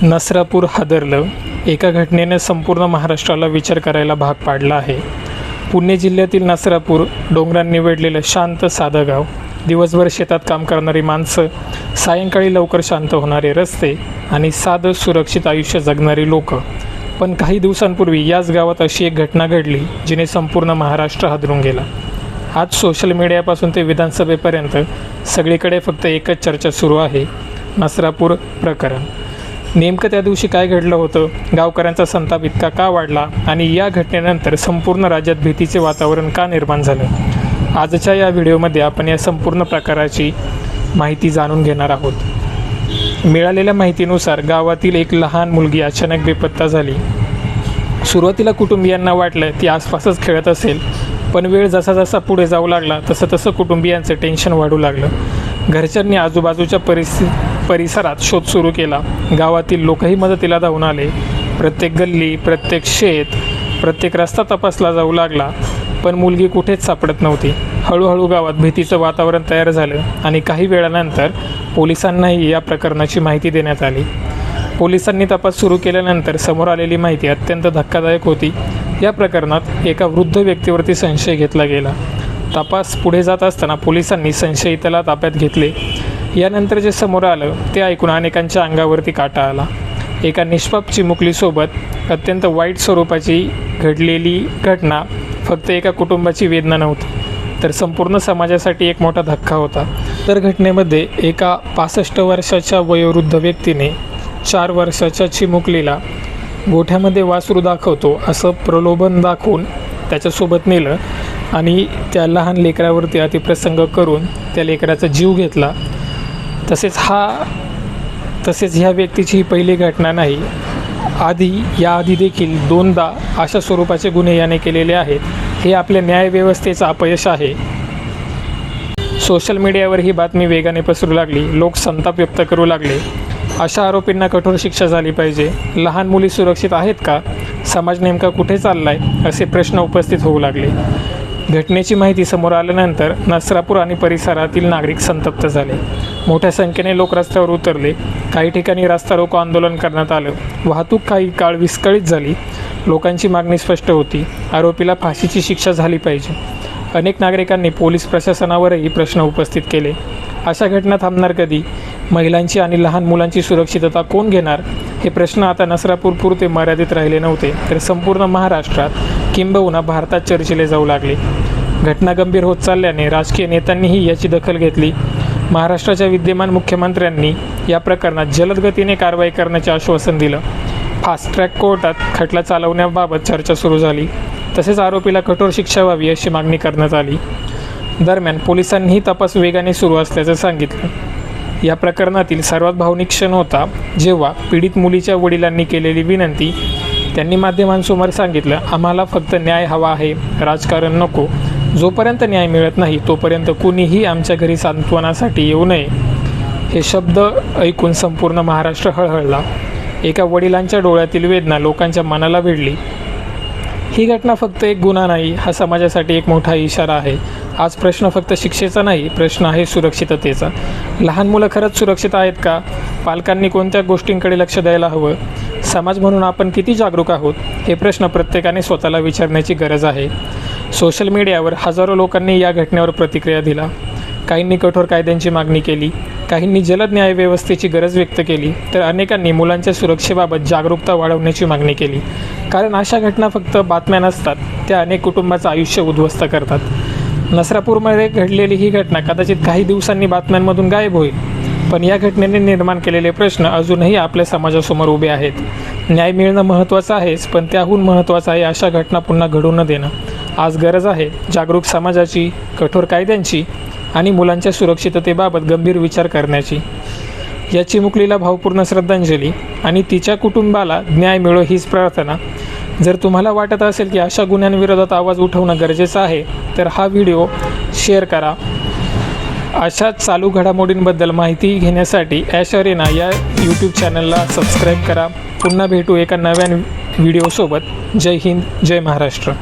नसरापूर हादरलं. एका घटनेने संपूर्ण महाराष्ट्राला विचार करायला भाग पाडला आहे. पुणे जिल्ह्यातील नसरापूर डोंगरांनी वेढलेलं शांत साधं गाव. दिवसभर शेतात काम करणारी माणसं, सायंकाळी लवकर शांत होणारे रस्ते आणि साधं सुरक्षित आयुष्य जगणारी लोक. पण काही दिवसांपूर्वी याच गावात अशी एक घटना घडली जिने संपूर्ण महाराष्ट्र हादरून गेला. आज सोशल मीडियापासून ते विधानसभेपर्यंत सगळीकडे फक्त एकच चर्चा सुरू आहे, नसरापूर प्रकरण. नेमकं त्या दिवशी काय घडलं होतं, गावकऱ्यांचा संताप इतका का वाढला आणि या घटनेनंतर संपूर्ण राज्यात भीतीचे वातावरण का निर्माण झालं, आजच्या या व्हिडिओमध्ये आपण या संपूर्ण प्रकाराची माहिती जाणून घेणार आहोत. मिळालेल्या माहितीनुसार गावातील एक लहान मुलगी अचानक बेपत्ता झाली. सुरुवातीला कुटुंबियांना वाटलं ती आसपासच खेळत असेल, पण वेळ जसा जसा पुढे जाऊ लागला तसं तसं कुटुंबियांचं टेन्शन वाढू लागलं. घरच्यांनी आजूबाजूच्या परिसरात शोध सुरू केला. गावातील लोकही मदतीला धावून आले. प्रत्येक गल्ली, प्रत्येक शेत, प्रत्येक रस्ता तपासला जाऊ लागला, पण मुलगी कुठेच सापडत नव्हती. हळूहळू गावात भीतीचं वातावरण तयार झालं आणि काही वेळानंतर पोलिसांनाही या प्रकरणाची माहिती देण्यात आली. पोलिसांनी तपास सुरू केल्यानंतर समोर आलेली माहिती अत्यंत धक्कादायक होती. या प्रकरणात एका वृद्ध व्यक्तीवरती संशय घेतला गेला. तपास पुढे जात असताना पोलिसांनी संशयिताला ताब्यात घेतले. यानंतर जे समोर आलं ते ऐकून अनेकांच्या अंगावरती काटा आला. एका निष्पाप चिमुकलीसोबत अत्यंत वाईट स्वरूपाची घडलेली घटना फक्त एका कुटुंबाची वेदना नव्हती, तर संपूर्ण समाजासाठी एक मोठा धक्का होता. तर घटनेमध्ये एका 65 वर्षाच्या वयोवृद्ध व्यक्तीने 4 वर्षाच्या चिमुकलीला गोठ्यामध्ये वासरू दाखवतो असं प्रलोभन दाखवून त्याच्यासोबत नेलं आणि त्या लहान लेकरावरती अतिप्रसंग करून त्या लेकराचा जीव घेतला. तसेच ह्या व्यक्तीची ही पहिली घटना नाही. याआधी देखील 2दा अशा स्वरूपाचे गुन्हे याने केलेले आहेत. हे आपल्या न्यायव्यवस्थेचं अपयश आहे. सोशल मीडियावर ही बातमी वेगाने पसरू लागली. लोक संताप व्यक्त करू लागले. अशा आरोपींना कठोर शिक्षा झाली पाहिजे. लहान मुली सुरक्षित आहेत का? समाज नेमका कुठे चाललाय? असे प्रश्न उपस्थित होऊ लागले. घटनेची माहिती समोर आल्यानंतर नसरापूर आणि परिसरातील नागरिक संतप्त झाले. मोठ्या संख्येने लोक रस्त्यावर उतरले. काही ठिकाणी रस्ता रोको आंदोलन करण्यात आलं. वाहतूक काही काळ विस्कळीत झाली. लोकांची मागणी स्पष्ट होती, आरोपीला फाशीची शिक्षा झाली पाहिजे. अनेक नागरिकांनी पोलीस प्रशासनावरही प्रश्न उपस्थित केले. अशा घटना थांबणार कधी? महिलांची आणि लहान मुलांची सुरक्षितता कोण घेणार? हे प्रश्न आता नसरापूरपुरते मर्यादित राहिले नव्हते, तर संपूर्ण महाराष्ट्रात किंबहुना भारतात चर्चिले जाऊ लागले. घटना गंभीर होत चालल्याने राजकीय नेत्यांनीही याची दखल घेतली. महाराष्ट्राच्या विद्यमान मुख्यमंत्र्यांनी या प्रकरणात जलद गतीने कारवाई करण्याचे आश्वासन दिलं. फास्ट ट्रॅक कोर्टात खटला चालवण्याबाबत चर्चा सुरू झाली. तसेच आरोपीला कठोर शिक्षा व्हावी अशी मागणी करण्यात आली. दरम्यान पोलिसांनीही तपास वेगाने सुरू असल्याचं सांगितलं. या प्रकरणातील सर्वात भावनिक क्षण होता जेव्हा पीडित मुलीच्या वडिलांनी केलेली विनंती. त्यांनी माध्यमांसमोर सांगितलं, आम्हाला फक्त न्याय हवा आहे, राजकारण नको. जोपर्यंत न्याय मिळत नाही तोपर्यंत कुणीही आमच्या घरी सांत्वनासाठी येऊ नये. हे शब्द ऐकून संपूर्ण महाराष्ट्र हळहळला. एका वडिलांच्या डोळ्यातील वेदना लोकांच्या मनाला भिडली. ही घटना फक्त एक गुन्हा नाही, हा समाजासाठी एक मोठा इशारा आहे. आज प्रश्न फक्त शिक्षेचा नाही, प्रश्न आहे सुरक्षिततेचा. लहान मुलं खरंच सुरक्षित आहेत का? पालकांनी कोणत्या गोष्टींकडे लक्ष द्यायला हवं? समाज म्हणून आपण किती जागरूक आहोत? हे प्रश्न प्रत्येकाने स्वतःला विचारण्याची गरज आहे. सोशल मीडियावर हजारो लोकांनी या घटनेवर प्रतिक्रिया दिला. काहींनी कठोर कायद्यांची मागणी केली, काहींनी जलद न्यायव्यवस्थेची गरज व्यक्त केली, तर अनेकांनी मुलांच्या सुरक्षेबाबत जागरूकता वाढवण्याची मागणी केली. कारण अशा घटना फक्त बातम्या नसतात, त्या अनेक कुटुंबाचं आयुष्य उद्ध्वस्त करतात. नसरापूरमध्ये घडलेली ही घटना कदाचित काही दिवसांनी बातम्यांमधून गायब होईल, पण या घटनेने निर्माण केलेले प्रश्न अजूनही आपल्या समाजासमोर उभे आहेत. न्याय मिळणं महत्त्वाचं आहेच, पण त्याहून महत्त्वाचं आहे अशा घटना पुन्हा घडू न देणं. आज गरज आहे जागरूक समाजाची, कठोर कायद्यांची आणि मुलांच्या सुरक्षिततेबाबत गंभीर विचार करण्याची. या चिमुकलीला भावपूर्ण श्रद्धांजली आणि तिच्या कुटुंबाला न्याय मिळो हीच प्रार्थना. जर तुम्हाला वाटत असेल की अशा गुन्ह्यांविरोधात आवाज उठवणं गरजेचं आहे, तर हा व्हिडिओ शेअर करा. अशा चालू घडामोडींबद्दल माहिती घेण्यासाठी ॲश अरेना या यूट्यूब चॅनलला सबस्क्राईब करा. पुन्हा भेटू एका नव्या व्हिडिओसोबत. जय हिंद, जय महाराष्ट्र.